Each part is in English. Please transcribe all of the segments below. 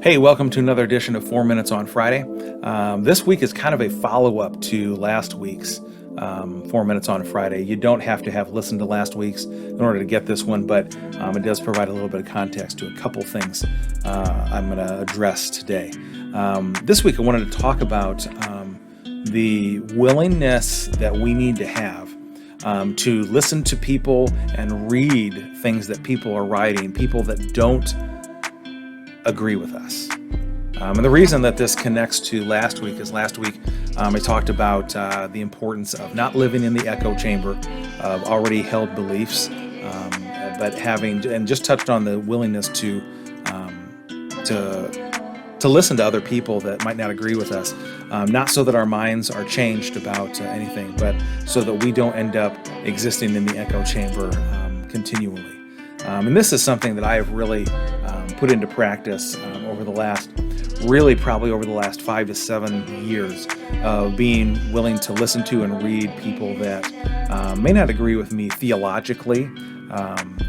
Hey, welcome to another edition of 4 Minutes on Friday. This week is kind of a follow-up to last week's 4 Minutes on Friday. You don't have to have listened to last week's in order to get this one, but it does provide a little bit of context to a couple things I'm going to address today. This week I wanted to talk about the willingness that we need to have to listen to people and read things that people are writing, people that don't agree with us. And the reason that this connects to last week is last week I talked about the importance of not living in the echo chamber of already held beliefs, but having, and just touched on the willingness to listen to other people that might not agree with us, not so that our minds are changed about anything, but so that we don't end up existing in the echo chamber continually. And this is something that I have really put into practice over the last 5 to 7 years of being willing to listen to and read people that may not agree with me theologically,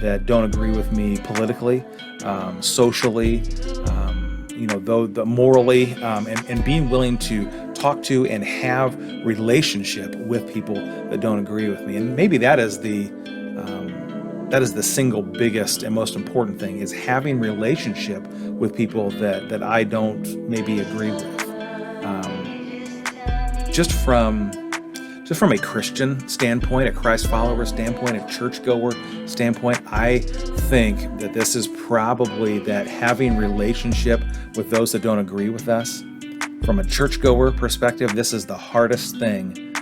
that don't agree with me politically, socially, morally, and being willing to talk to and have relationship with people that don't agree with me. And maybe that is the single biggest and most important thing, is having relationship with people that I don't maybe agree with. Just from a Christian standpoint, a Christ follower standpoint, a churchgoer standpoint, I think that this is probably that having relationship with those that don't agree with us. From a churchgoer perspective, this is the hardest thing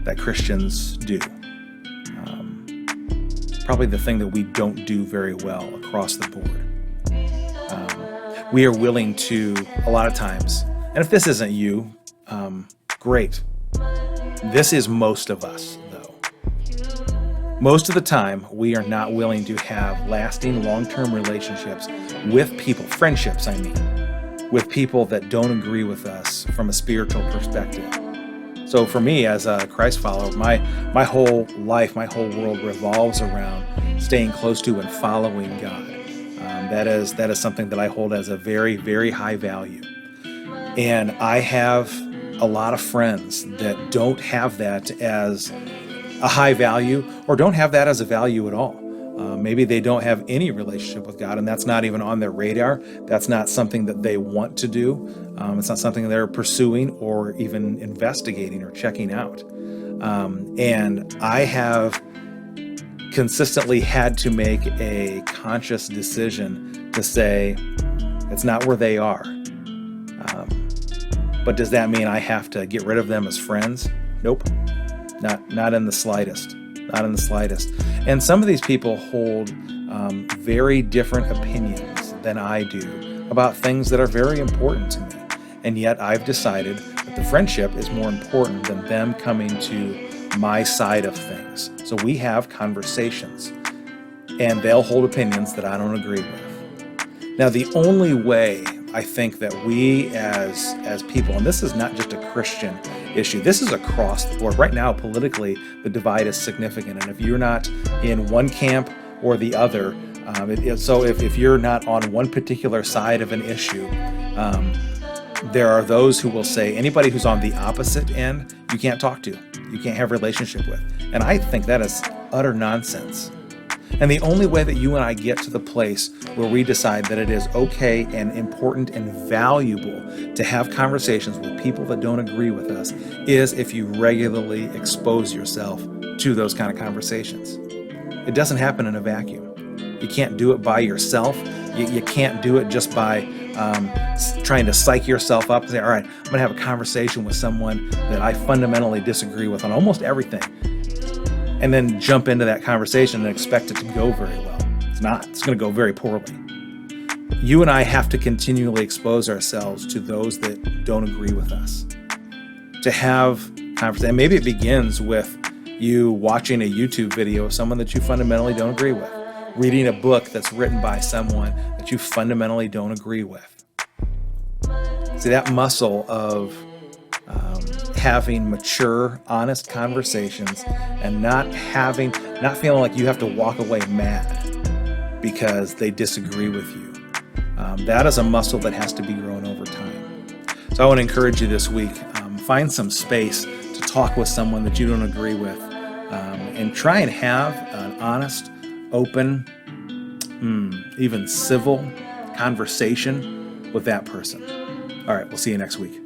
that Christians do. Probably the thing that we don't do very well across the board. We are willing to, a lot of times, and if this isn't you, great. This is most of us, though. Most of the time, we are not willing to have lasting, long-term relationships with people, friendships, I mean, with people that don't agree with us from a spiritual perspective. So for me, as a Christ follower, my whole life, my whole world revolves around staying close to and following God. That is something that I hold as a very, very high value. And I have a lot of friends that don't have that as a high value, or don't have that as a value at all. Maybe they don't have any relationship with God, and that's not even on their radar. That's not something that they want to do. It's not something they're pursuing or even investigating or checking out. And I have consistently had to make a conscious decision to say, it's not where they are. But does that mean I have to get rid of them as friends? Nope. Not in the slightest. Not in the slightest. And some of these people hold very different opinions than I do about things that are very important to me. And yet I've decided that the friendship is more important than them coming to my side of things. So we have conversations, and they'll hold opinions that I don't agree with. Now, the only way I think that we as people, and this is not just a Christian issue, this is across the board. Right now, politically, the divide is significant. And if you're not in one camp or the other, so if you're not on one particular side of an issue, there are those who will say anybody who's on the opposite end, you can't talk to, you can't have a relationship with. And I think that is utter nonsense. And the only way that you and I get to the place where we decide that it is okay and important and valuable to have conversations with people that don't agree with us is if you regularly expose yourself to those kind of conversations. It doesn't happen in a vacuum. You can't do it by yourself. You can't do it just by trying to psych yourself up and say, all right, I'm going to have a conversation with someone that I fundamentally disagree with on almost everything, and then jump into that conversation and expect it to go very well. It's not. It's going to go very poorly. You and I have to continually expose ourselves to those that don't agree with us. To have conversation, and maybe it begins with you watching a YouTube video of someone that you fundamentally don't agree with, reading a book that's written by someone that you fundamentally don't agree with. See, that muscle of having mature, honest conversations and not feeling like you have to walk away mad because they disagree with you. That is a muscle that has to be grown over time. So I want to encourage you this week, find some space to talk with someone that you don't agree with, and try and have an honest, open, even civil conversation with that person. All right, we'll see you next week.